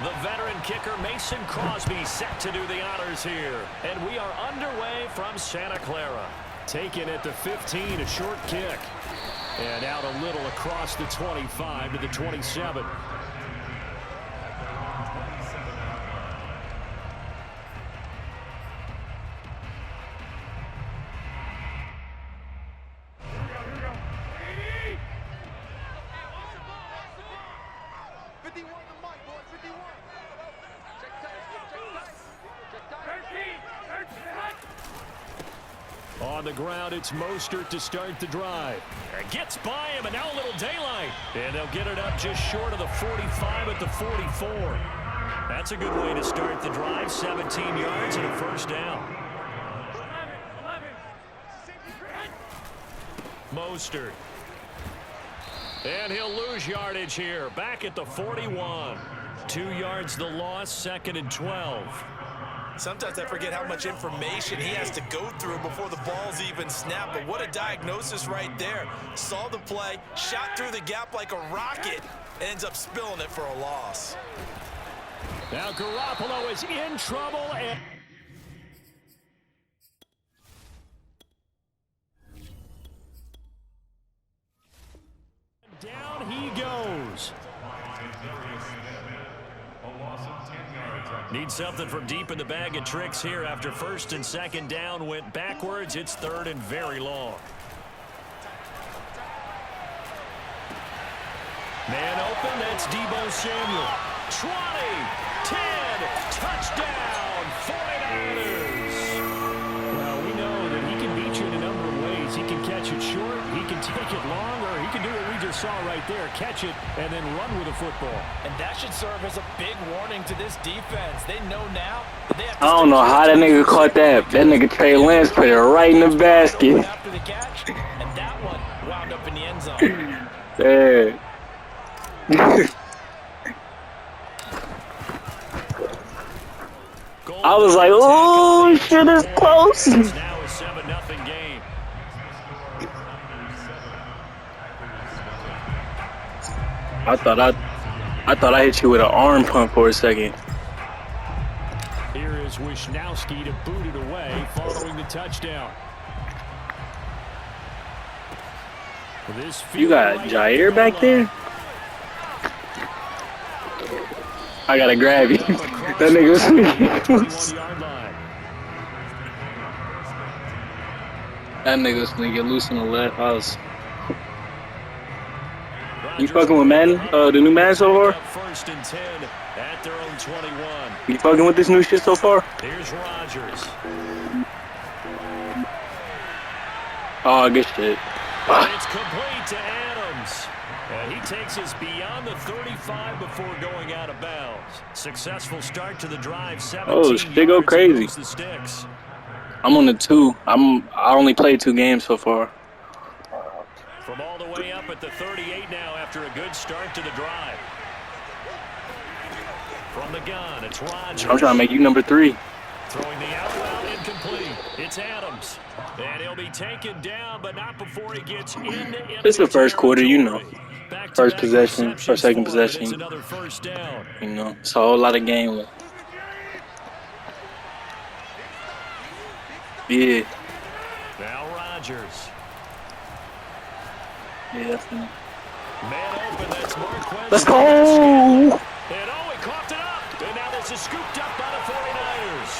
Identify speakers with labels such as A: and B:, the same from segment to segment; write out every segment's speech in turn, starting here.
A: The veteran kicker Mason Crosby set to do the honors here. And we are underway from Santa Clara. Taken at the 15, a short kick. And out a little across the 25 to the 27. On the ground, it's Mostert to start the drive. And gets by him, and now a little daylight. And they'll get it up just short of the 45 at the 44. That's a good way to start the drive. 17 yards and a first down. Mostert. And he'll lose yardage here. Back at the 41. 2 yards the loss, 2nd and 12.
B: Sometimes I forget how much information he has to go through before the ball's even snapped. But what a diagnosis right there. Saw the play, shot through the gap like a rocket, ends up spilling it for a loss.
A: Now Garoppolo is in trouble. And down he goes. Need something from deep in the bag of tricks here after 1st and 2nd down went backwards. It's 3rd and very long. Man open, that's Deebo Samuel. 20, 10, touchdown, 49ers. Well, we know that he can beat you in a number of ways. He can catch it short, he can take it long, or he can do what we just saw right there, catch it and then run with the football.
B: And that should serve as a big warning to this defense. They know now that they have to
C: I don't know how that nigga caught that. That nigga Trey Lance put it right in the basket.
B: after the catch, and that one wound up in the end zone.
C: Yeah. I was like, oh, shit is close.
A: It's now a 7-0 game.
C: I thought I hit you with an arm pump for a second.
A: Here is Wisnowski to boot it away following the touchdown.
C: You got Jair back there? I gotta grab you. That nigga was That nigga was gonna get loose on the left. You fucking with Madden? The new Madden so far?
A: 1st and 10 at their own 21.
C: You fucking with this new shit so far?
A: Here's Rodgers.
C: Oh, good shit.
A: And it's complete to Adams. And he takes us beyond the 35 before going out of bounds. Successful start to the drive. 17
C: Oh, shit go crazy.
A: the sticks.
C: I'm on the 2. I only played 2 games so far.
A: From all the way up at the 38 now after a good start to the drive. From the gun, it's Rodgers.
C: I'm trying to make you number 3.
A: Throwing the out route incomplete. It's Adams. And he'll be taken down, but not before he gets into
C: It's the first quarter, you know.
A: Back-to-back
C: First possession, or
A: receptions
C: second
A: for him, and it's
C: possession.
A: another first down.
C: You know, it's a whole lot of game left. Yeah.
A: Now Rodgers.
C: Yeah.
A: Man open, that's Marquez.
C: Let's go!
A: And oh, he coughed it up. And now this is scooped up by the 49ers.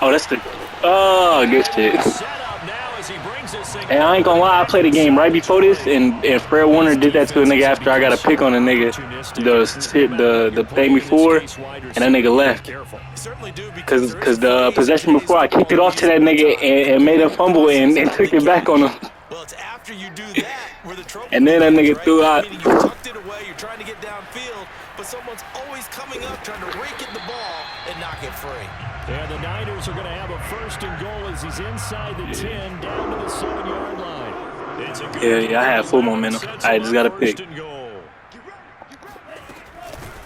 C: Oh, that's the... Oh, good shit.
A: Set up now as he brings this thing.
C: And I ain't gonna lie, I played a game right before this, and Fred Warner did that to a nigga after I got a pick on a nigga. The thing before, and that nigga left. Cause the possession before, I kicked it off to that nigga and made a fumble and took it back on him.
B: Well, it's after you do that where the trouble
C: And then that nigga threw out.
B: Meaning you tucked it away, you're trying to get downfield, but someone's always coming up trying to rake at the ball and knock it free.
A: And the Niners are going to have a 1st and goal as he's inside the 10 down to the 7-yard line. It's a good
C: Yeah, I had full momentum. I just got a pick.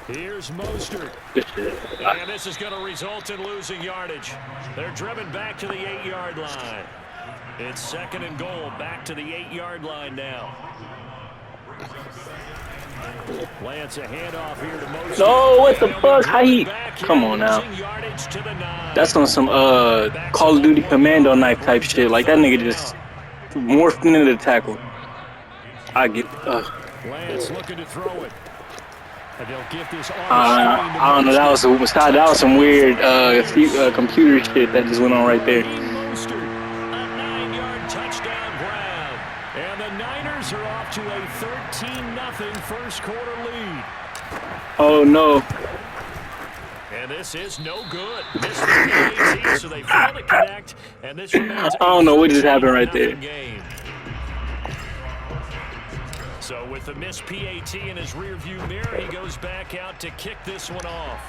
A: Here's Mostert.
C: Good shit.
A: And this is going to result in losing yardage. They're driven back to the 8-yard line. It's 2nd and goal, back to the 8-yard line now. Lance a handoff here to Mostert.
C: No, what the fuck? How he? Come on now. That's on some Call of Duty Commando knife type shit. Like that nigga just morphed into the tackle. I get.
A: Lance looking to throw it. And they'll get this
C: I don't know. That was some weird computer shit that just went on right there.
A: Mostert, a 9-yard touchdown grab. And the Niners are off to a 13-0 first quarter lead.
C: Oh no.
A: And this is no good. Missed the PAT, so they fail to connect. And this remains
C: I don't know what just happened right there.
A: game. So with the missed PAT in his rearview mirror, he goes back out to kick this one off.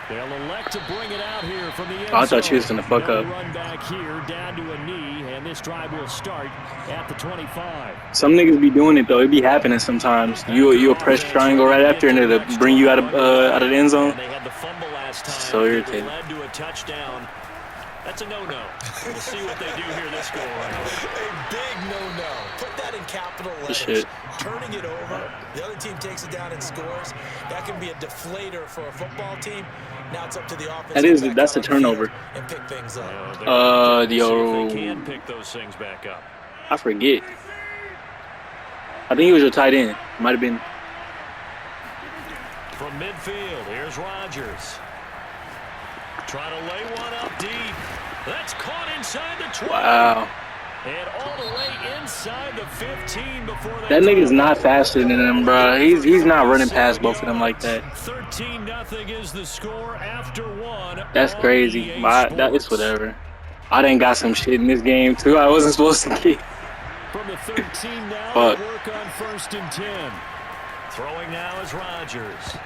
A: They'll elect to bring it out here from the end zone.
C: I thought you was gonna fuck up.
A: Run back here down to a knee, and this drive will start at the 25.
C: Some niggas be doing it though. It be happening sometimes. You'll press triangle right after, and it'll bring you out of the end zone.
A: They had the fumble last time.
C: So irritating.
A: Led to a touchdown. That's a no-no. We'll see what they do here this go-around.
B: A big no-no. Put that in capital letters.
C: Shit.
B: Turning it over. The other team takes it down and scores. That can be a deflator for a football team. Now it's up to the offense.
C: That's a turnover.
B: And pick things up.
A: See if they can pick those things back up.
C: I forget. I think he was your tight end. Might have been.
A: From midfield, here's Rodgers. Trying to lay one up deep. That's caught inside the 20.
C: Wow.
A: And all the way inside the 15 before
C: that nigga's not faster than him, bro. He's not running past both of them like that.
A: 13-0 is the score after one.
C: That's crazy. It's whatever. I done got some shit in this game too. I wasn't supposed to get.
A: From the 13 now,
C: Fuck.
A: work on 1st and 10. Throwing now is Rodgers.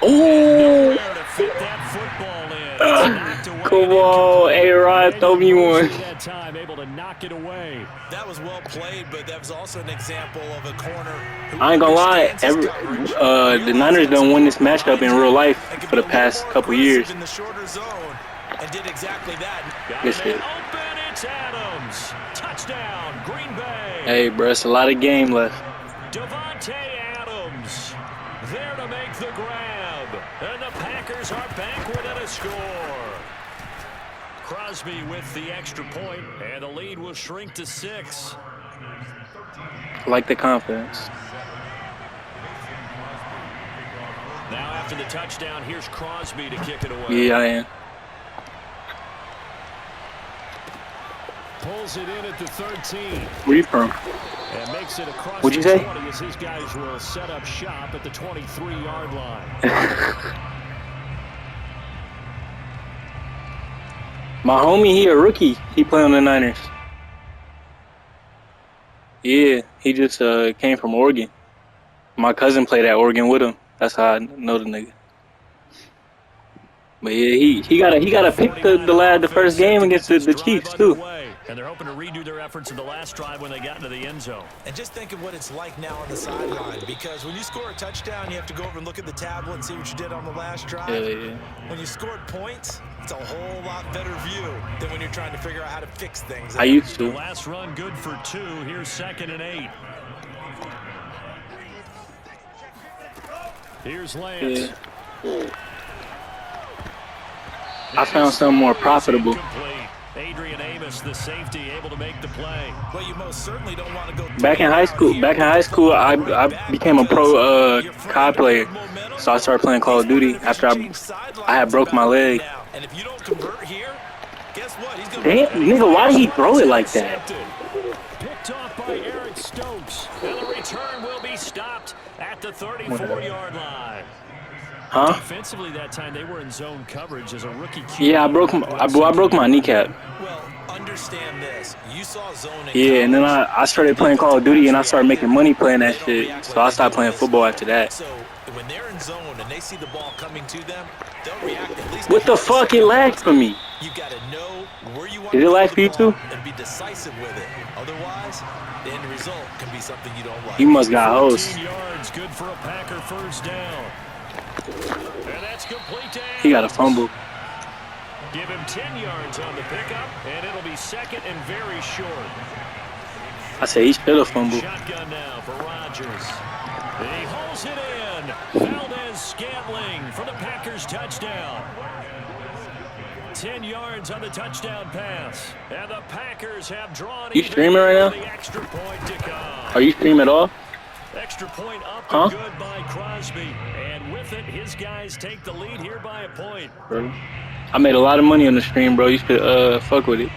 C: Oh!
A: To fit that football in.
C: Come on, A-Rod, throw me one.
A: That time, able to knock it away.
B: That was well played, but that was also an example of a corner.
C: I ain't gonna lie, the Niners done win this matchup in real life for the past couple years.
B: In the shorter zone and did exactly that.
C: Good shit.
A: Open, it's Adams. Touchdown, Green Bay.
C: Hey, bro, it's a lot of game left.
A: Devontae Adams there to make the grab. And the Packers are back within a score. Crosby with the extra point, and the lead will shrink to 6.
C: I like the confidence.
A: Now after the touchdown, here's Crosby to kick it away.
C: Yeah, I am.
A: Pulls it in at the 13.
C: Where you from?
A: And makes it across
C: What'd you
A: the
C: say?
A: 20 as his guys will set up shop at the 23-yard line.
C: My homie, he a rookie. He play on the Niners. Yeah, he just came from Oregon. My cousin played at Oregon with him. That's how I know the nigga. But yeah, he gotta pick the first game against the Chiefs too.
A: And they're hoping to redo their efforts in the last drive when they got into the end zone.
B: And just think of what it's like now on the sideline, because when you score a touchdown, you have to go over and look at the tablet and see what you did on the last drive.
C: Yeah.
B: When you scored points, it's a whole lot better view than when you're trying to figure out how to fix things.
C: I used to.
A: The last run good for 2. Here's 2nd and 8. Here's Lance.
C: Yeah. I found something more profitable.
A: Adrian Amos, the safety, able to make the play.
B: Well, you most certainly don't want to go
C: Back in high school, I became a pro COD player. So I started playing Call of Duty after I had broke my leg.
B: And if you don't convert here, guess what? He's gonna
C: Damn, nigga, why did he throw it like that?
A: Picked off by Eric Stokes. And the return will be stopped at the 34-yard line.
C: Huh?
A: Defensively that time, they were in zone coverage as a rookie QB.
C: Yeah, I broke my kneecap.
B: Well, understand this. You saw zone.
C: Yeah, and then I started playing Call of Duty and I started making money playing that shit. So I stopped playing football after that.
B: So when they're in zone and they see the ball coming to them, they'll react at least.
C: What the fuck? It lagged for me.
B: You gotta know where you want
C: Did it lag for you too?
B: and be decisive with it. Otherwise, the end result can be something you don't like.
C: You must got host.
A: 14 yards, good for a Packer first down. And that's complete to
C: He got a fumble.
A: Give him 10 yards on the pickup, and it'll be 2nd and very short.
C: I say he should have fumbled.
A: Shotgun now for Rodgers. He hauls it in. Valdez-Scantling for the Packers touchdown. 10 yards on the touchdown pass. And the Packers have drawn
C: You streaming right now?
A: the extra point to come.
C: Are you streaming at all?
A: Extra point up
C: Huh?
A: and good by Crosby. And with it, his guys take the lead here by a point.
C: Bro. I made a lot of money on the stream, bro. You should fuck with it.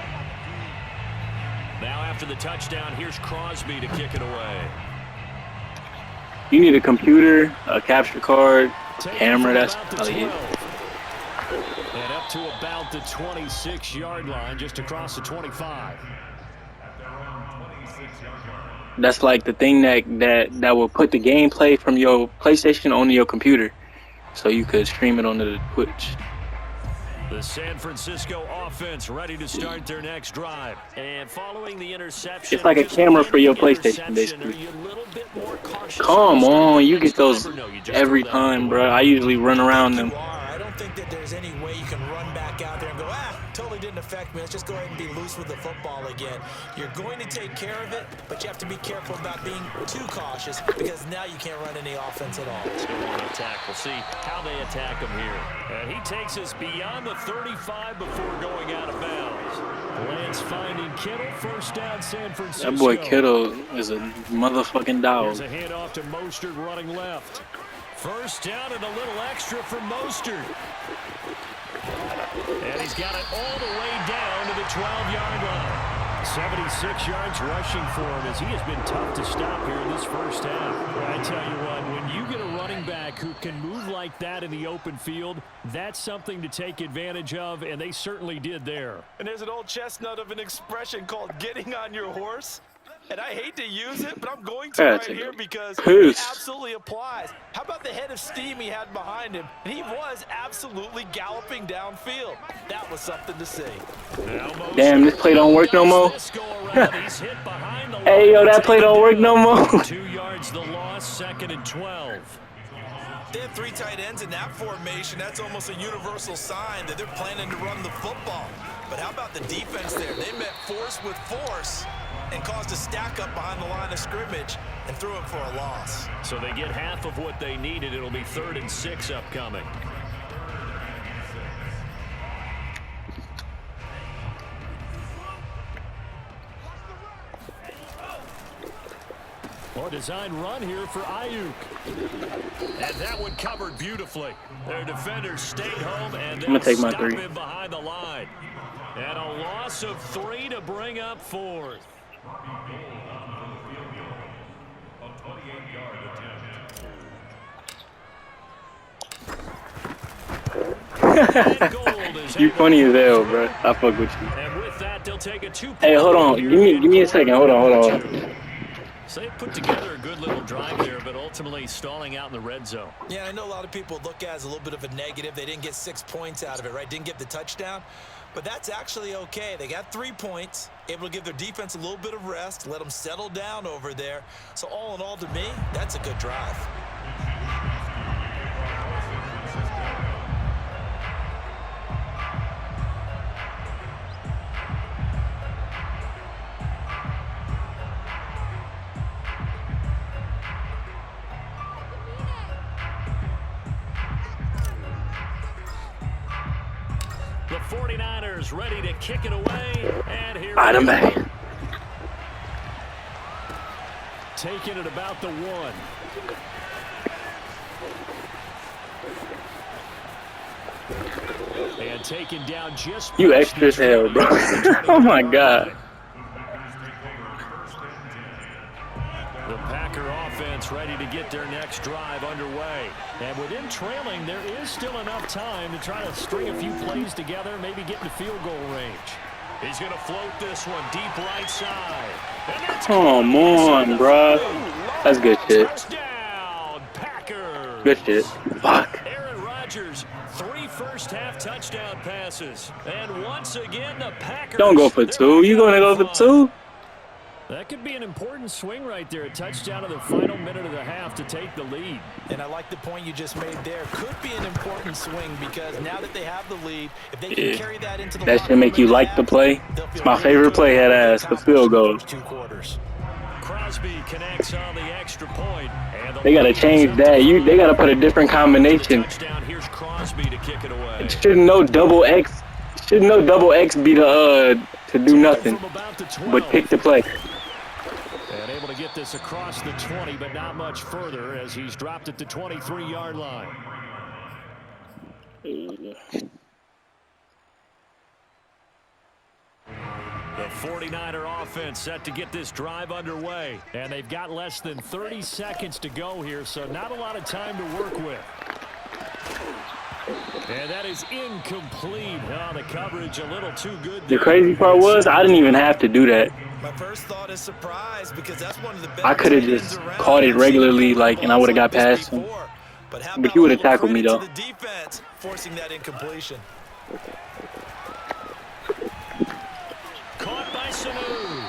A: Now after the touchdown, here's Crosby to kick it away.
C: You need a computer, a capture card, camera. That's
A: About the
C: probably it.
A: 12. And up to about the 26-yard line, just across the 25.
C: That's like the thing that will put the gameplay from your PlayStation onto your computer, so you could stream it onto the Twitch.
A: The San Francisco offense ready to start their next drive. And following the interception,
C: It's like a camera for your PlayStation, basically.
A: are you a little bit more cautious?
C: Come on, you get those every time, bro. I usually run around them.
B: I don't think that there's any way you can run back out there and go, totally didn't affect me. Let's just go ahead and be loose with the football again. You're going to take care of it, but you have to be careful about being too cautious because now you can't run any offense at all.
A: Still on attack. We'll see how they attack him here. And he takes us beyond the 35 before going out of bounds. Lance finding Kittle, first down San Francisco.
C: That boy Kittle is a motherfucking dog.
A: Here's a handoff to Mostert running left. First down and a little extra for Mostert. And he's got it all the way down to the 12-yard line. 76 yards rushing for him as he has been tough to stop here in this first half. Well, I tell you what, when you get a running back who can move like that in the open field, that's something to take advantage of, and they certainly did there.
B: And there's an old chestnut of an expression called getting on your horse. And I hate to use it, but I'm going to right here because it absolutely applies. How about the head of steam he had behind him? And he was absolutely galloping downfield. That was something to see.
C: Damn, this play don't work no more. Hey, yo, that play don't work no more.
A: 2 yards the loss, 2nd and 12.
B: They have 3 tight ends in that formation. That's almost a universal sign that they're planning to run the football. But how about the defense there? They met force with force and caused a stack up behind the line of scrimmage and threw it for a loss.
A: So they get half of what they needed. It'll be 3rd and 6 upcoming. Well, design run here for Ayuk. And that one covered beautifully. Their defenders stayed home and they'll stop him behind the line. And a loss of 3 to bring up 4th.
C: You funny as hell, bro. I fuck with you.
A: And with that, they'll take a 2-point.
C: Hey, hold on. Give me a second. Hold on.
A: So they put together a good little drive there, but ultimately stalling out in the red zone.
B: Yeah, I know a lot of people look at it as a little bit of a negative. They didn't get 6 points out of it, right? Didn't get the touchdown. But that's actually okay. They got 3 points, able to give their defense a little bit of rest, let them settle down over there. So all in all, to me, that's a good drive.
A: The 49ers ready to kick it away, and here
C: I'm back.
A: Taking it about the 1. And taken down just...
C: You extra as hell, bro. Oh, my God.
A: The Packer offense ready to get their next drive underway. And with him trailing, there is still enough time to try to string a few plays together, maybe get into field goal range. He's going to float this one deep right side.
C: Come on, bro. That's good shit.
A: Touchdown, Packers.
C: Good shit. Fuck.
A: Aaron Rodgers, 3 first-half touchdown passes. And once again, the Packers...
C: Don't go for 2. You going to go for 2?
A: That could be an important swing right there. A touchdown in the final minute of the half to take the lead.
B: And I like the point you just made there. Could be an important swing because now that they have the lead, if they can carry that into the
C: that should make you like the play. It's my favorite play, head ass, the field goal.
B: 2 quarters.
A: Crosby connects on the extra point. And
C: They gotta change that. They gotta put a different combination.
A: Here's Crosby to kick it away.
C: Shouldn't no double X. Shouldn't no double X be the to do nothing, but pick the play.
A: And able to get this across the 20, but not much further as he's dropped it to 23-yard line. The 49er offense set to get this drive underway. And they've got less than 30 seconds to go here, so not a lot of time to work with. And that is incomplete. Oh, the coverage a little too good.
C: The crazy part was I didn't even have to do that.
B: My first thought is surprise because that's one of the best.
C: I could have just caught it regularly, like, and I would have got past him. But he would have tackled me though.
B: The defense forcing that incompletion.
A: Caught by Sanu.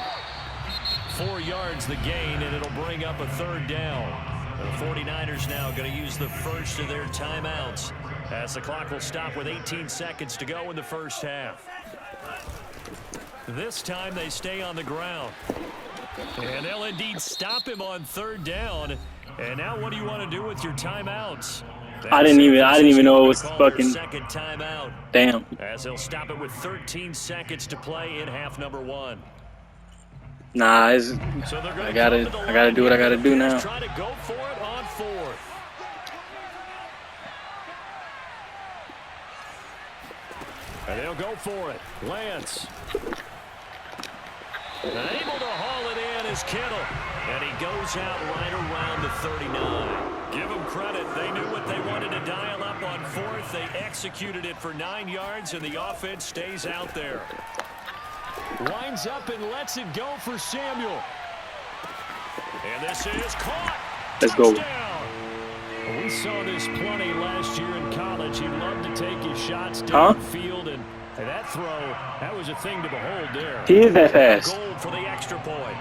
A: 4 yards the gain, and it'll bring up a third down. The 49ers now going to use the first of their timeouts as the clock will stop with 18 seconds to go in the first half. This time they stay on the ground. And they'll indeed stop him on third down. And now what do you want to do with your timeouts?
C: I didn't even know it was fucking
A: second timeout.
C: damn.
A: As they'll stop it with 13 seconds to play in half number 1.
C: Nah, I gotta do what I gotta do now.
A: Try to go for it on 4th. And they'll go for it. Lance. And able to haul it in is Kittle. And he goes out right around the 39. Give them credit. They knew what they wanted to dial up on 4th. They executed it for 9 yards, and the offense stays out there. Winds up and lets it go for Samuel. And this is caught.
C: Let's go.
A: Touchdown. We saw this plenty last year in college. He loved to take his shots downfield, and that throw, that was a thing to behold there.
C: He is that fast.
A: Goal for the extra point.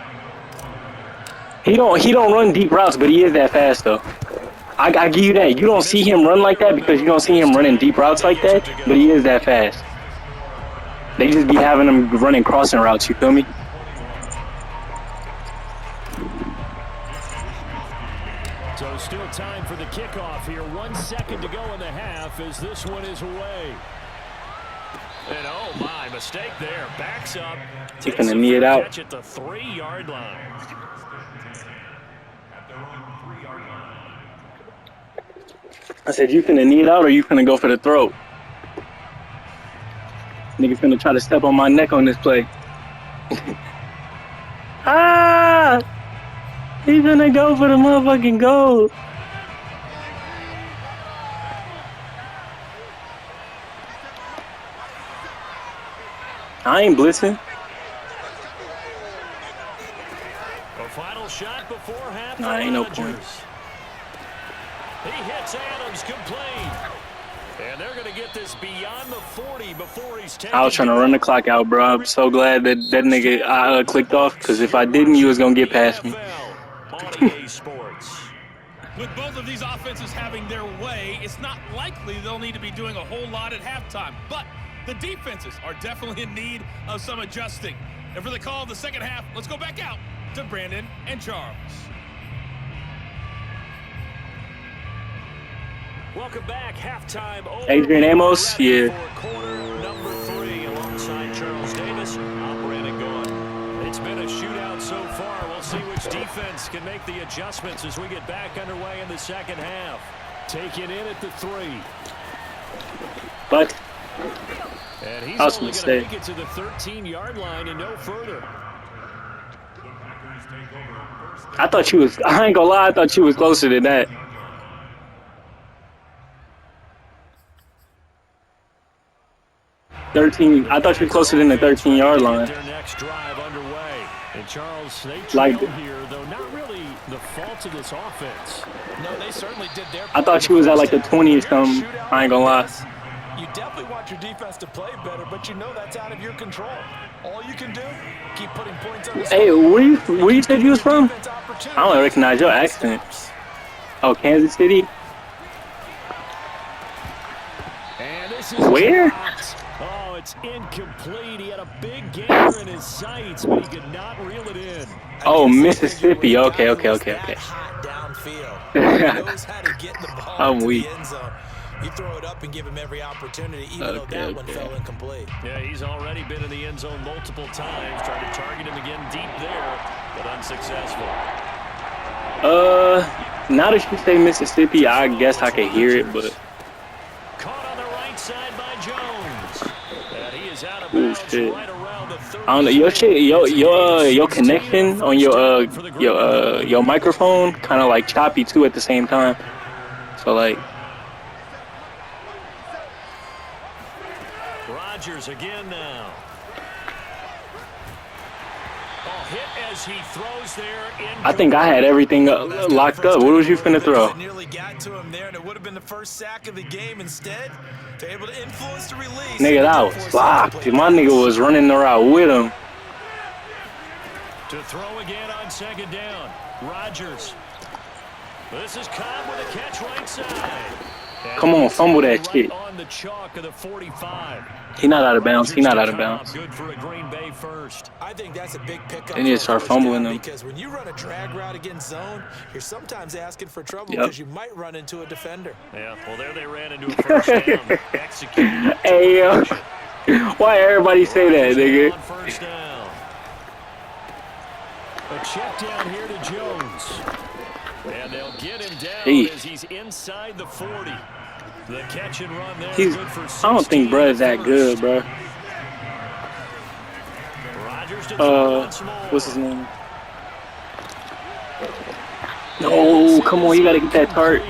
C: He don't run deep routes, but he is that fast though. I give you that. You don't see him run like that because you don't see him running deep routes like that, but he is that fast. They just be having him running crossing routes, you feel me?
A: So still time for the kickoff here. 1 second to go in the half as this one is away. And oh my, mistake there. Backs up.
C: Taking the knee it out.
A: Catch at the 3-yard line.
C: I said, you finna knee it out or you finna go for the throat? Niggas finna try to step on my neck on this play. Ah! He's gonna go for the motherfucking goal. I ain't blitzing.
A: A final shot before half.
C: Nah, ain't no point.
A: He hits Adams complete. And they're going to get this beyond the 40 before he's taken.
C: I was trying to run the clock out, bro. I'm so glad that nigga clicked off, because if I didn't, you was going to get past me.
D: With both of these offenses having their way, it's not likely they'll need to be doing a whole lot at halftime. But the defenses are definitely in need of some adjusting. And for the call of the second half, let's go back out to Brandon and Charles.
A: Welcome back. Halftime.
C: Adrian Amos, yeah.
A: Quarter number 3 alongside Charles Davis. I'm Brandon Gaughan. It's been a shootout so far. We'll see which defense can make the adjustments as we get back underway in the second half. Taking in at the 3.
C: But
A: and he's
C: only
A: going to make it to the 13-yard line and no further.
C: I ain't gonna lie, I thought you was closer than that. 13. I thought you were closer than the 13-yard line.
A: Their next drive underway. And Charles, they
C: like
A: here, though not really the fault of this offense.
B: No, they certainly did their
C: I thought you was at like the 20 or something. I ain't gonna lie.
B: You definitely want your defense to play better, but you know that's out of your control. All you can do, keep putting points on the
C: Hey, where you said you was from? I don't recognize your accent. Oh, Kansas City?
A: And this is
C: Where?
A: Oh, It's incomplete. He had a big gainer in his sights, but he could not reel it in.
C: Oh, Mississippi. Okay. I'm weak.
B: You throw it up and give him every opportunity, even though that one fell incomplete.
A: Yeah, he's already been in the end zone multiple times. Tried to target him again deep there, but unsuccessful.
C: Now that you say Mississippi, I guess I can hear it, but.
A: Caught on the right side by Jones. And he is out of bounds right around the 30.
C: I don't know, your connection on your microphone kind of like choppy too at the same time. So like.
A: Rodgers again now. Hit as he throws there.
C: I think I had everything locked up. What was you finna throw?
B: Nearly got to him there, and it would have been the first sack of the game. Instead, they're able to influence the release.
C: Nigga, that was locked. My nigga was running the route with him.
A: To throw again on second down. Rodgers. This is Cobb with a catch right side.
C: Come on, fumble that shit.
A: On the chalk of the 45.
C: He not out of bounds. He not out of bounds.
A: Good for a Green Bay first.
B: I think that's a big pickup.
C: They need to start fumbling them.
B: Because when you run a drag route against zone, you're sometimes asking for trouble because you might run into a defender.
A: Yeah, well, there they ran into a first down. Executed.
C: Hey, yo. Why everybody say that, nigga?
A: First down. A check down here to Jones. And they'll get him down as he's inside the 40. The catch and run there. Good for 16.
C: I don't think bro is that good, bro. What's his name? No, come on, you gotta get that tart.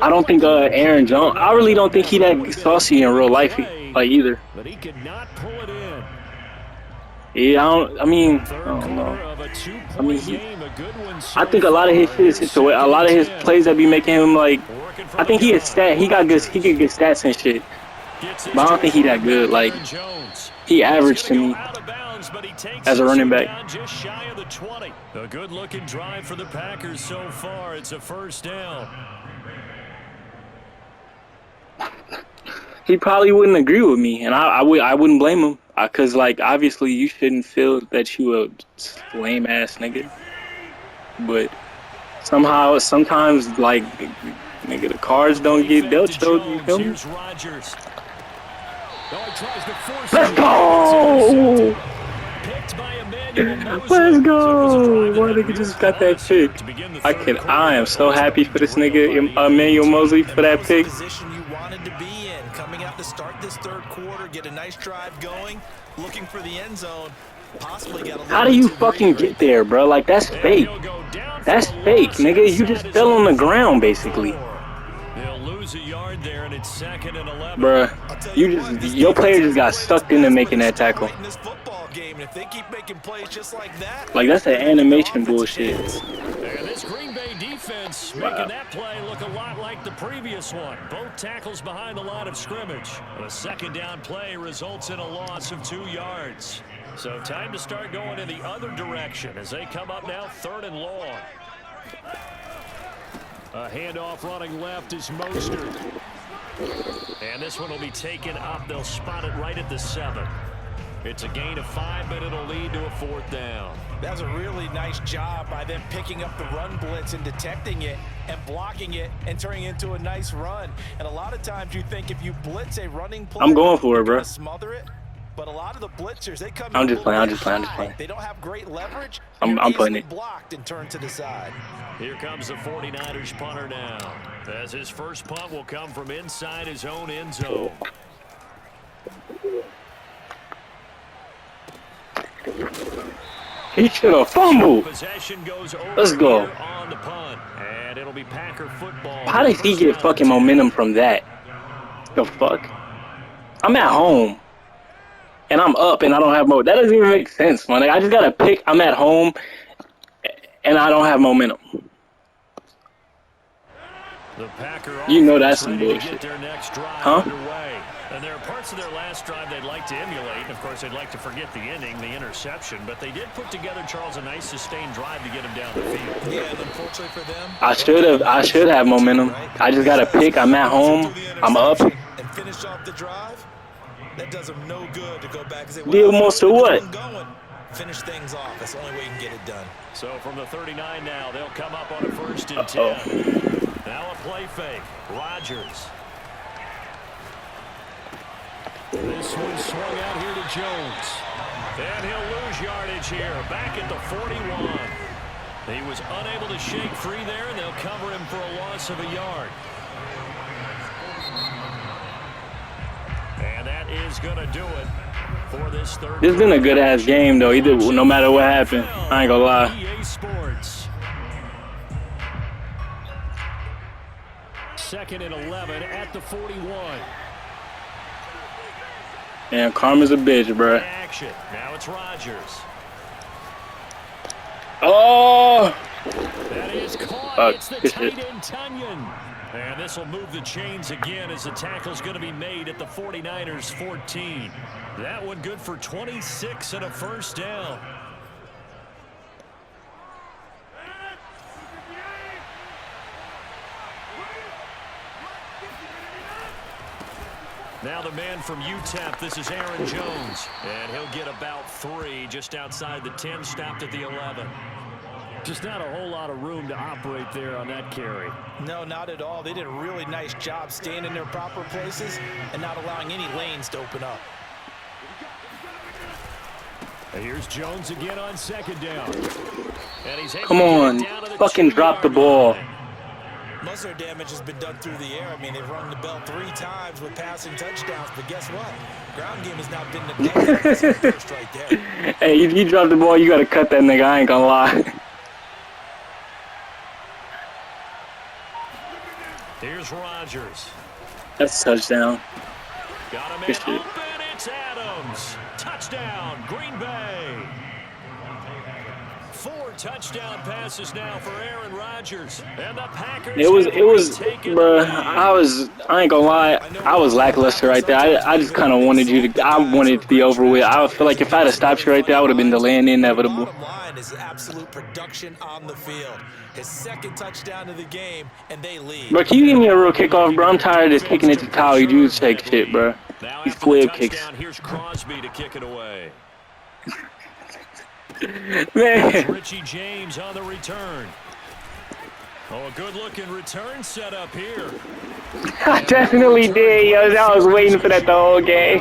C: I don't think Aaron Jones. I really don't think he that saucy in real life, like either.
A: But he could not pull it in.
C: Yeah, I mean, I don't know. I mean, I think a lot of his shit is situated. A lot of his plays that be making him like. I think he is stat. He got good. He can get stats and shit. But I don't think he that good. Like he averaged to me as a running back.
A: Just shy of the 20. A good-looking drive for the Packers so far. It's a first down.
C: He probably wouldn't agree with me, and I wouldn't blame him. Cause like obviously you shouldn't feel that you a lame ass nigga, but sometimes like nigga the cards don't get dealt to you. Feel me? Let's go! Let's go! Why nigga just got that pick? I am so happy for this nigga Emmanuel Mosley for that pick.
B: Coming out to start this third quarter, get a nice drive going, looking for the end zone. Possibly get a
C: How do you fucking get there, bro? Like that's fake. That's fake, nigga. You just fell on the ground basically.
A: They'll lose a yard there, and it's second and 11.
C: Bruh, your player just got sucked into making that tackle.
B: If they keep making plays just like that,
C: like that's an animation bullshit.
A: And this Green Bay defense making that play look a lot like the previous one. Both tackles behind the line of scrimmage. A second down play results in a loss of 2 yards. So time to start going in the other direction as they come up now 3rd and long. A handoff running left is Mostert. And this one will be taken up. They'll spot it right at the 7. It's a gain of 5, but it'll lead to a 4th down.
B: That's a really nice job by them picking up the run blitz and detecting it and blocking it and turning it into a nice run. And a lot of times you think if you blitz a running play,
C: I'm going for it, bro.
B: Smother it. But a lot of the blitzers, they come
C: I'm just playing.
B: They don't have great leverage.
C: I'm putting it.
B: Blocked and turned to the side.
A: Here comes the 49ers punter now. As his first punt will come from inside his own end zone.
C: He should have fumbled. Let's go.
A: On the punt, and it'll be Packer football.
C: How did he get fucking momentum from that? The fuck? I'm at home. And I'm up and I don't have momentum. That doesn't even make sense, man. Like, I just got to pick. I'm at home and I don't have momentum.
A: The Packer
C: you know that's some bullshit. Huh?
A: And there are parts of their last drive they'd like to emulate. Of course, they'd like to forget the inning, the interception. But they did put together, Charles, a nice sustained drive to get him down the field.
B: Yeah, and unfortunately for them,
C: I should have momentum. I just got to pick. I'm at home. I'm up.
B: And finish off the drive. That does him no good to go back and say, well,
C: Deal most of what?
B: Finish things off. That's the only way you can get it done.
A: So from the 39 now, they'll come up on a 1st and 10. Now a play fake. Rodgers. This one swung out here to Jones. And he'll lose yardage here. Back at the 41. He was unable to shake free there, and they'll cover him for a loss of a yard. And that is going to do it for this third.
C: This has been a good-ass game, though, either no matter what happened. I ain't gonna lie.
A: EA Sports. 2nd and 11 at the 41.
C: Man, karma's a bitch, bro.
A: Action. Now it's Rodgers.
C: Oh!
A: That is caught. It's the
C: Good
A: tight
C: shit.
A: end Tunyon. And this will move the chains again as the tackle's going to be made at the 49ers 14. That one good for 26 and a 1st down. Now the man from UTEP, this is Aaron Jones. And he'll get about 3 just outside the 10, stopped at the 11. Just not a whole lot of room to operate there on that carry.
B: No, not at all. They did a really nice job staying in their proper places and not allowing any lanes to open up.
A: And here's Jones again on 2nd down. And he's able
C: Come
A: to
C: on.
A: get it down to the
C: Fucking drop the ball.
A: line.
B: Most of their damage has been done through the air. I mean, they've rung the bell 3 times with passing touchdowns, but guess what? Ground game has not been the first right there.
C: Hey, if you drop the ball, you gotta cut that nigga. I ain't gonna lie.
A: Here's Rodgers.
C: That's a touchdown.
A: Got a man
C: Good shit.
A: open. It's Adams. Touchdown, Green Bay. 4 touchdown passes now for Aaron Rodgers. And the Packers
C: It was,
A: taken
C: bruh.
A: the lead.
C: I ain't gonna lie. I was lackluster right there. I just kind of wanted I wanted it to be over with. I feel like if I had stopped you right there, I would have been delaying the inevitable.
B: Bottom line is absolute production on the field. His 2nd touchdown of the game, and they lead.
C: Bro, can you give me a real kickoff, bro? I'm tired of this kicking it to Kyle. You do take shit, bro.
A: Now
C: These
A: after the
C: squib kicks.
A: touchdown, here's Crosby to kick it away.
C: Man.
A: Richie James on the return. Oh, a good-looking return set up here.
C: I definitely did, yo. I was waiting for that the whole game.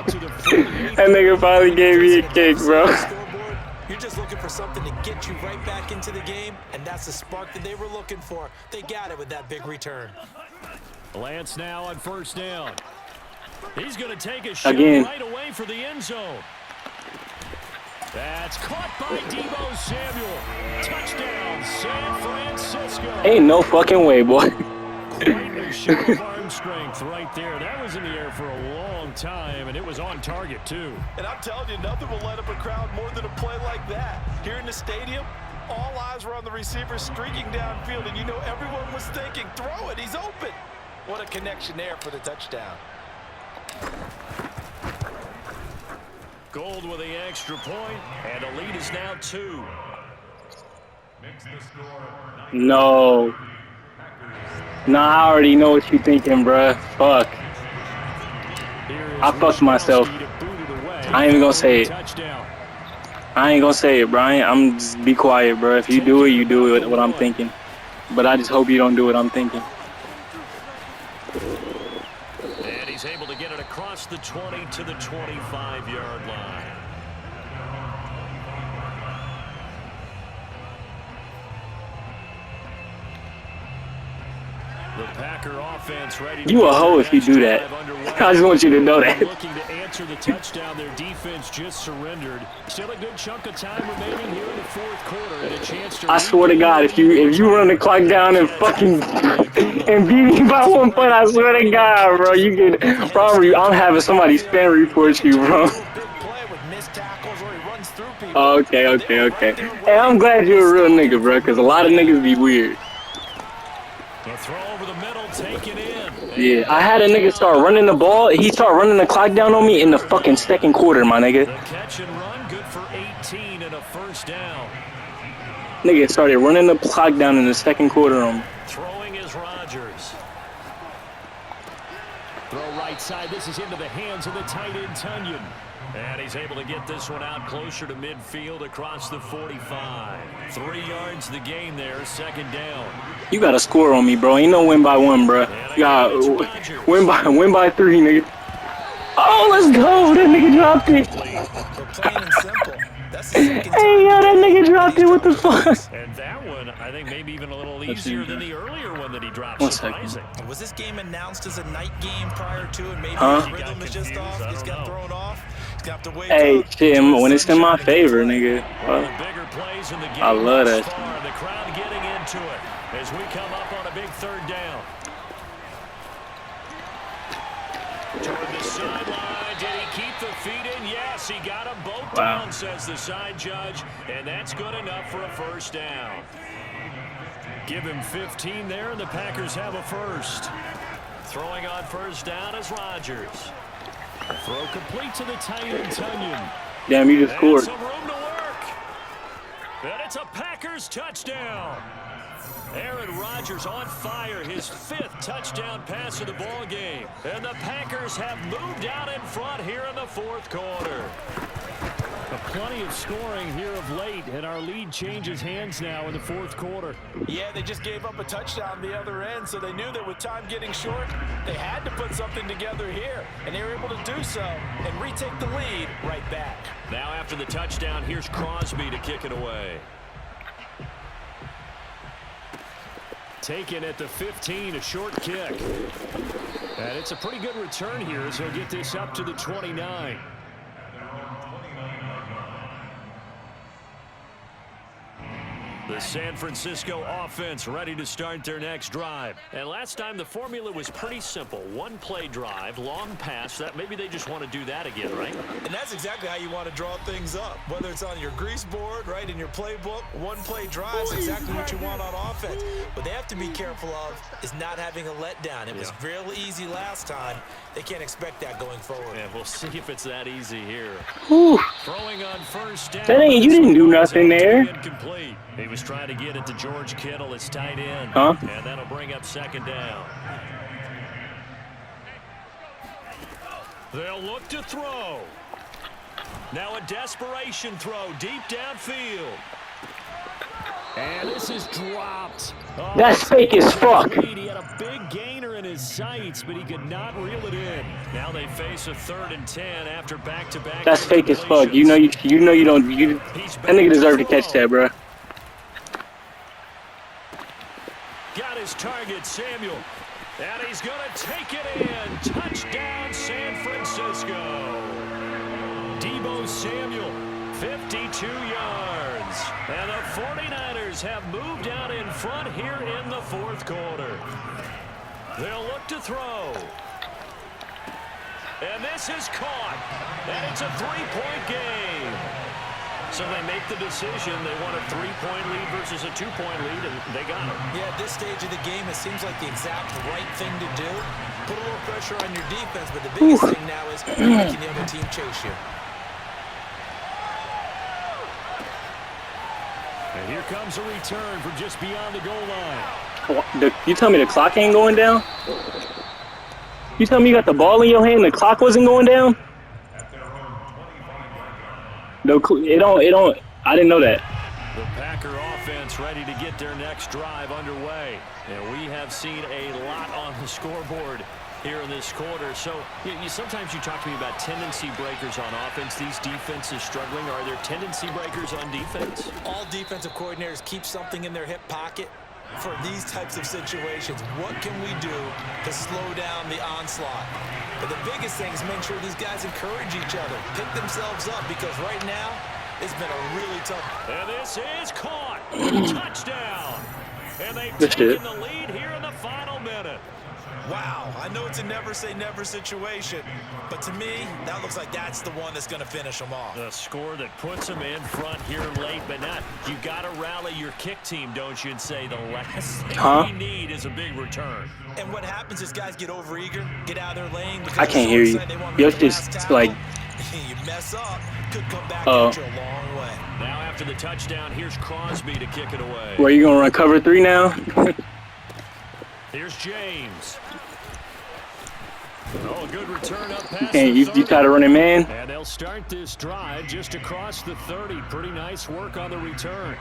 C: That nigga finally gave me a kick, bro.
B: You're just looking for something to get you right back into the game, and that's the spark that they were looking for. They got it with that big return.
A: Lance now on 1st down. He's going to take a shot
C: Again.
A: right away for the end zone. That's caught by Deebo Samuel. Touchdown, San Francisco.
C: Ain't no fucking way, boy.
A: Quite a show of arm strength right there. That was in the air for a long time, and it was on target, too.
B: And I'm telling you, nothing will light up a crowd more than a play like that. Here in the stadium, all eyes were on the receiver streaking downfield, and you know everyone was thinking, throw it, he's open. What a connection there for the touchdown.
A: Gold with the extra point, and the lead is now 2.
C: No. Nah, I already know what you thinking, bruh. Fuck. I fucked myself. I ain't even gonna say it. I ain't gonna say it, Brian. I'm just be quiet, bruh. If you do it, you do it. What I'm thinking. But I just hope you don't do what I'm thinking.
A: And he's able to get it across the 20 to the 25-yard line. The Packer offense ready to
C: You a hoe if you do that. I just want you to know that.
A: Looking to answer the touchdown. Their defense just surrendered. Still a good chunk of time remaining here in the 4th quarter, and a chance to.
C: I swear to God, if you run the clock down and fucking and beat me by 1 point, I swear to God, bro, you get robbery. I'm having somebody spam report you, bro. Oh, okay. Hey, I'm glad you're a real nigga, bro, because a lot of niggas be weird.
A: The throw over the middle, taken in.
C: Yeah, I had a nigga start running the ball. He started running the clock down on me in the fucking 2nd quarter, my nigga.
A: The catch and run, good for 18 and a 1st down.
C: Nigga started running the clock down in the 2nd quarter on me.
A: Throwing is Rodgers. Throw right outside. This is into the hands of the tight end, Tunyon. And he's able to get this one out closer to midfield across the 45. 3 yards the game there, second down.
C: You got to score on me, bro. Ain't no win by 1, bro. You got win by 3, nigga. Oh, let's go. That nigga dropped it.
B: Plain and simple. That's the second time.
C: Hey, yo, that nigga dropped it. What the fuck?
A: And that one, I think maybe even a little easier than the earlier one that he dropped.
C: One
A: Surprising.
C: second.
B: Was this game announced as a night game prior to, and maybe his rhythm is just off? He's got thrown off. He's got to wake
C: Hey,
B: up.
C: shit, when it's in my favor, nigga.
A: One of the bigger plays in the game.
C: I love that.
A: The crowd getting into it as we come up on a big third down. Toward the sideline. Did he keep the feet in? Yes, he got them both down, says the side judge. And that's good enough for a first down. Give him 15 there, and the Packers have a first. Throwing on first down is Rodgers. Throw complete to the tight end, Tunyon.
C: Damn, you just scored.
A: Some room to work. And it's a Packers touchdown. Aaron Rodgers on fire, his 5th touchdown pass of the ball game. And the Packers have moved out in front here in the 4th quarter. Plenty of scoring here of late, and our lead changes hands now in the 4th quarter.
B: Yeah, they just gave up a touchdown the other end, so they knew that with time getting short, they had to put something together here, and they were able to do so and retake the lead right back.
A: Now after the touchdown, here's Crosby to kick it away. Taken at the 15, a short kick. And it's a pretty good return here as he'll get this up to the 29. The San Francisco offense ready to start their next drive. And last time the formula was pretty simple. 1-play drive, long pass. That maybe they just want to do that again, right?
B: And that's exactly how you want to draw things up. Whether it's on your grease board, right, in your playbook, 1-play drive is exactly what you want on offense. What they have to be careful of is not having a letdown. It was real easy last time. They can't expect that going forward.
A: And we'll see if it's that easy here.
C: Whew.
A: Throwing on first down.
C: That ain't, you didn't do nothing there.
A: Incomplete. He was trying to get it to George Kittle, his tight end.
C: Huh?
A: And that'll bring up second down. They'll look to throw. Now a desperation throw deep downfield. And this is dropped. Oh,
C: That's fake as fuck.
A: He had a big gainer in his sights, but he could not reel it in. Now they face a 3rd and 10 after back-to-back.
C: That's fake as fuck. You know you don't. That nigga deserve to catch that, bro.
A: Got his target, Samuel. And he's going to take it in. Touchdown, San Francisco. Deebo Samuel, 52 yards. And the 49ers have moved out in front here in the 4th quarter. They'll look to throw. And this is caught. And it's a 3-point game. So they make the decision. They want a 3-point lead versus a 2-point lead, and they got it.
B: Yeah, at this stage of the game, it seems like the exact right thing to do. Put a little pressure on your defense, but the biggest thing now is making the other team chase you.
A: And here comes a return from just beyond the goal line.
C: You tell me the clock ain't going down? You tell me you got the ball in your hand and the clock wasn't going down? No, it don't. I didn't know that.
A: The Packer offense ready to get their next drive underway. And we have seen a lot on the scoreboard here in this quarter. So sometimes you talk to me about tendency breakers on offense. These defenses struggling. Are there tendency breakers on defense?
B: All defensive coordinators keep something in their hip pocket for these types of situations. What can we do to slow down the onslaught? But the biggest thing is make sure these guys encourage each other, pick themselves up, because right now it's been a really tough.
A: And this is caught. Touchdown. And they've taken the lead here in the final minute.
B: Wow, I know it's a never-say-never situation, but to me, that looks like that's the one that's going to finish them off.
A: The score that puts them in front here late, but not. You got to rally your kick team, don't you, and say the last thing we need is a big return.
B: And what happens is guys get overeager, get out of their lane.
C: I can't hear you. You're just like...
B: You mess up, could come back at you a long way.
A: Now after the touchdown, here's Crosby to kick it away.
C: Where you going to run cover 3 now?
A: Here's James. Oh, good return up past
C: You try to run it, man.
A: And they'll start this drive just across the 30. Pretty nice work on the return.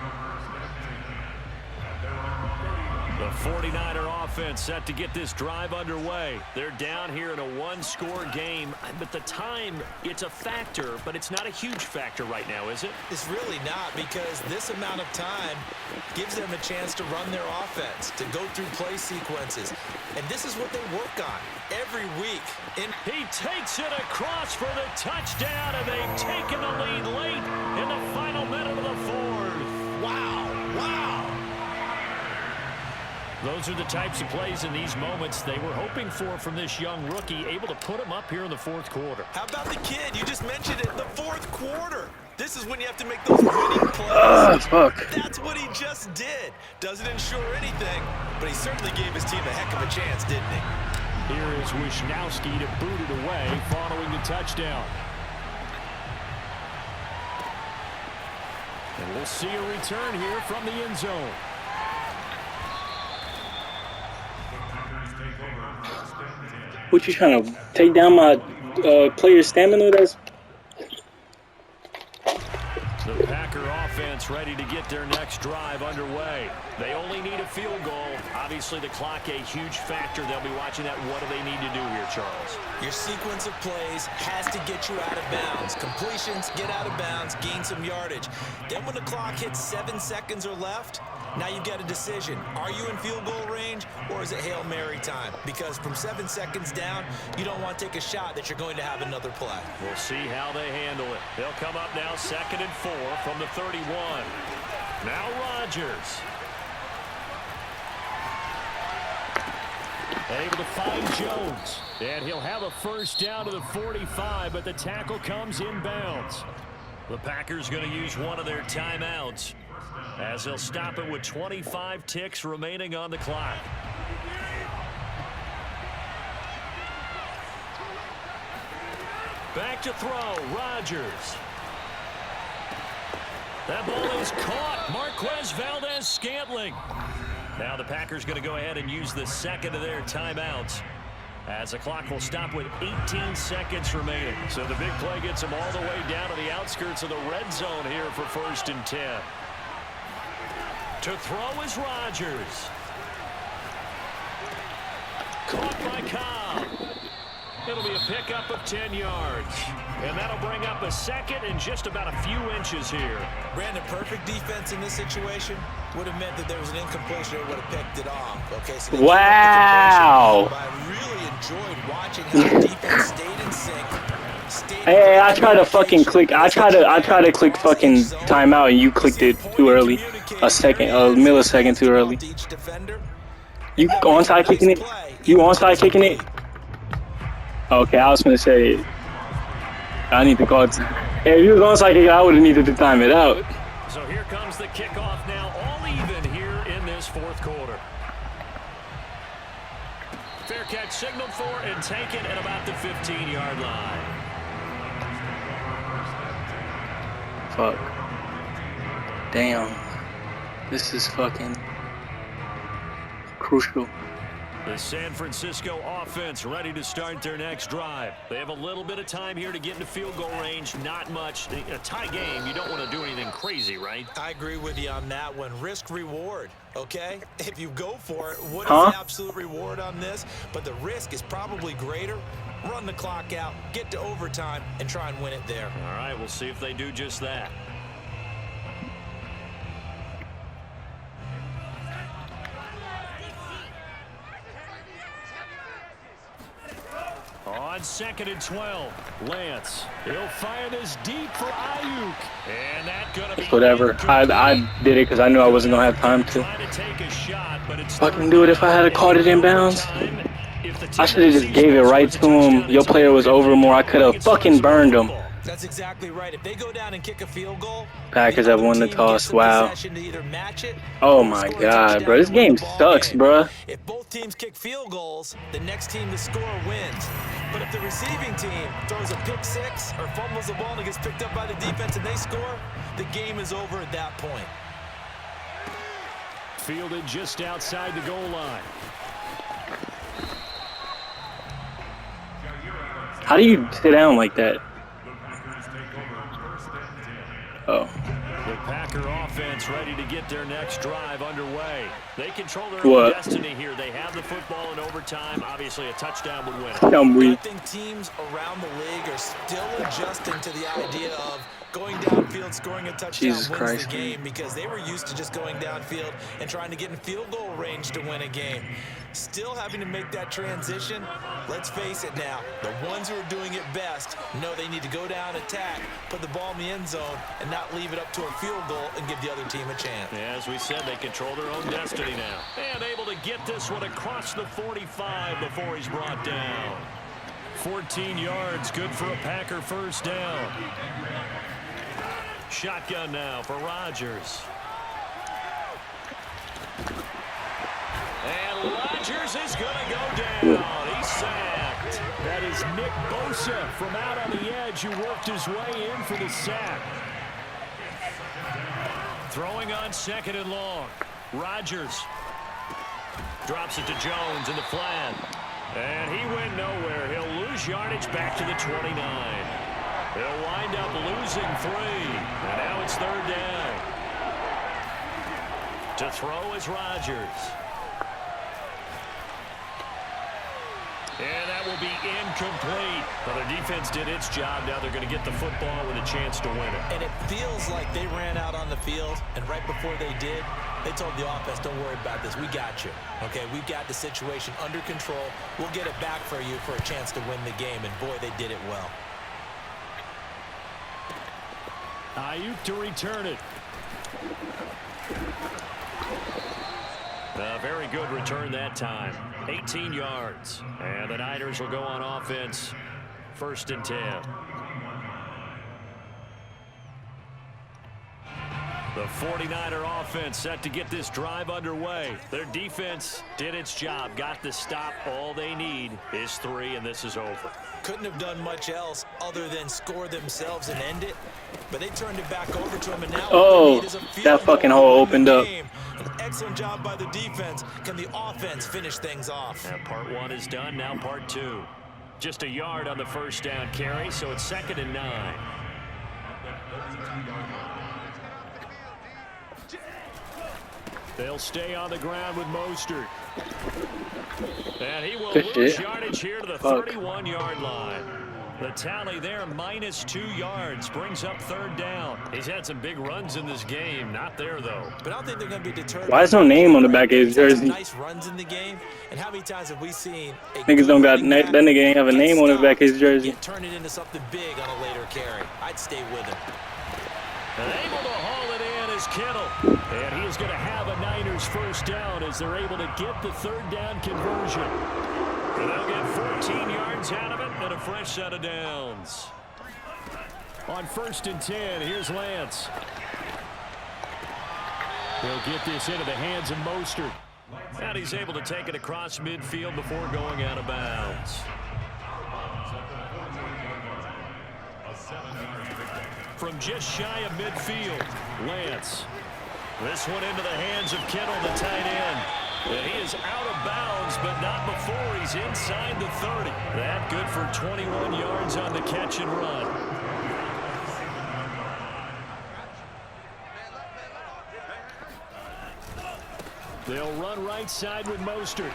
A: The 49er offense set to get this drive underway. They're down here in a one-score game, but the time, it's a factor, but it's not a huge factor right now, is it?
B: It's really not, because this amount of time gives them a chance to run their offense, to go through play sequences. And this is what they work on every week.
A: He takes it across for the touchdown, and they've taken the lead late in the final minute of the fourth.
B: Wow, wow.
A: Those are the types of plays in these moments they were hoping for from this young rookie, able to put him up here in the fourth quarter.
B: How about the kid? You just mentioned it, the fourth quarter. This is when you have to make those winning plays.
C: Fuck.
B: That's what he just did. Doesn't ensure anything, but he certainly gave his team a heck of a chance, didn't he?
A: Here is Wisnowski to boot it away following the touchdown. And we'll see a return here from the end zone.
C: What you trying to take down my player's stamina? That's
A: The Packer offense ready to get their next drive underway. They only need a field goal. Obviously, the clock a huge factor. They'll be watching that. What do they need to do here, Charles?
B: Your sequence of plays has to get you out of bounds. Completions, get out of bounds, gain some yardage. Then when the clock hits 7 seconds or left, now you've got a decision. Are you in field goal range, or is it Hail Mary time? Because from 7 seconds down, you don't want to take a shot that you're going to have another play.
A: We'll see how they handle it. They'll come up now 2nd and 4 from the 31. Now Rodgers. Able to find Jones. And he'll have a first down to the 45, but the tackle comes inbounds. The Packers going to use one of their timeouts, as they'll stop it with 25 ticks remaining on the clock. Back to throw, Rodgers. That ball is caught. Marquez Valdez-Scantling. Now the Packers going to go ahead and use the second of their timeouts, as the clock will stop with 18 seconds remaining. So the big play gets them all the way down to the outskirts of the red zone here for 1st and 10. To throw is Rodgers. Caught by Cobb. It'll be a pickup of 10 yards. And that'll bring up a second and just about a few inches here.
B: Brandon, perfect defense in this situation would have meant that there was an incompletion or would have picked it off. Okay, so
C: wow.
B: But I really enjoyed watching how the defense stayed in sync.
C: Hey, I try to fucking click. I try to click fucking timeout, and you clicked it too early. A millisecond too early. You onside kicking it? You onside kicking it? Okay, I was gonna say I need to call it. Hey, if you was onside kicking, I would have needed to time it out.
A: So here comes the kickoff now, all even here in this fourth quarter. Fair catch signaled for and taken at about the 15-yard line.
C: Fuck. Damn. This is fucking crucial.
A: The San Francisco offense ready to start their next drive. They have a little bit of time here to get into field goal range. Not much. A tie game, you don't want to do anything crazy, right?
B: I agree with you on that one. Risk reward, okay? If you go for it, what is the absolute reward on this? But the risk is probably greater. Run the clock out, get to overtime, and try and win it there.
A: All right, we'll see if they do just that. On 2nd and 12, Lance. He'll fire this deep for Ayuk. And that gonna be
C: whatever. I did it because I knew I wasn't gonna have time to
A: take a shot, but it's
C: fucking do it. If I had caught it in bounds, I should have just gave it right to him. Your player was over more. I could have fucking burned him.
B: That's exactly right. If they go down and kick a field goal,
C: Packers have won the toss. Wow. Oh my god, bro. This game sucks, bro.
B: If both teams kick field goals, the next team to score wins. But if the receiving team throws a pick six or fumbles the ball and it gets picked up by the defense and they score, the game is over at that point.
A: Fielded just outside the goal line.
C: How do you sit down like that? Oh.
A: The Packer offense ready to get their next drive underway. They control their own destiny here. They have the football in overtime. Obviously, a touchdown would win it.
B: I think teams around the league are still adjusting to the idea of going downfield, scoring a touchdown wins the game, because they were used to just going downfield and trying to get in field goal range to win a game. Still having to make that transition. Let's face it now, the ones who are doing it best know they need to go down, attack, put the ball in the end zone, and not leave it up to a field goal and give the other team a chance.
A: Yeah, as we said, they control their own destiny now. And able to get this one across the 45 before he's brought down. 14 yards, good for a Packer first down. Shotgun now for Rodgers. And Rodgers is going to go down. He's sacked. That is Nick Bosa from out on the edge who worked his way in for the sack. Throwing on 2nd and long. Rodgers drops it to Jones in the flat. And he went nowhere. He'll lose yardage back to the 29. He'll wind up losing 3. And now it's 3rd down. To throw is Rodgers. And that will be incomplete. Well, their defense did its job. Now they're going to get the football with a chance to win it.
B: And it feels like they ran out on the field, and right before they did, they told the offense, don't worry about this. We got you. Okay, we've got the situation under control. We'll get it back for you for a chance to win the game. And, boy, they did it well.
A: Ayuk to return it. A very good return that time. 18 yards. And the Niners will go on offense. 1st and 10. The 49er offense set to get this drive underway. Their defense did its job, got the stop. All they need is 3, and this is over.
B: Couldn't have done much else other than score themselves and end it, but they turned it back over to him, and now
C: that fucking hole opened up.
B: An excellent job by the defense. Can the offense finish things off?
A: And part 1 is done, now part 2. Just a yard on the first down carry, so it's 2nd and 9. They'll stay on the ground with Mostert. And he will lose yardage here to the 31-yard line. The tally there, -2 yards, brings up 3rd down. He's had some big runs in this game. Not there, though.
B: But I don't think they're going to be deterred.
C: Why is no name on the back of his jersey?
B: Nice runs in the game. And how many times have we seen
C: niggas don't got that nigga ain't have a name on the back of his jersey.
B: Turn it into something big on a later carry. I'd stay with him.
A: And able to haul it in is Kittle. And he is going to have a Niners first down as they're able to get the 3rd down conversion. And they'll get 14 yards out of it and a fresh set of downs. On 1st and 10, here's Lance. He'll get this into the hands of Mostert. And he's able to take it across midfield before going out of bounds. From just shy of midfield, Lance. This one into the hands of Kittle, the tight end. And he is out of bounds, but not before he's inside the 30. That good for 21 yards on the catch and run. They'll run right side with Mostert.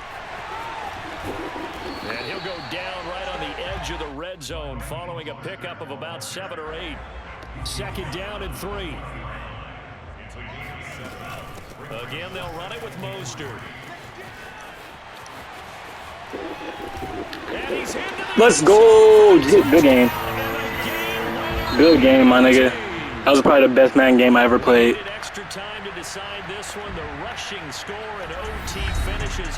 A: And he'll go down right on the edge of the red zone following a pickup of about 7 or 8. 2nd down and 3. Again, they'll run it with Mostert. And he's into the
C: Let's go. Good game. Good game, my nigga. That was probably the best Madden game I ever played.
A: Extra time to decide this one. The rushing score and OT finishes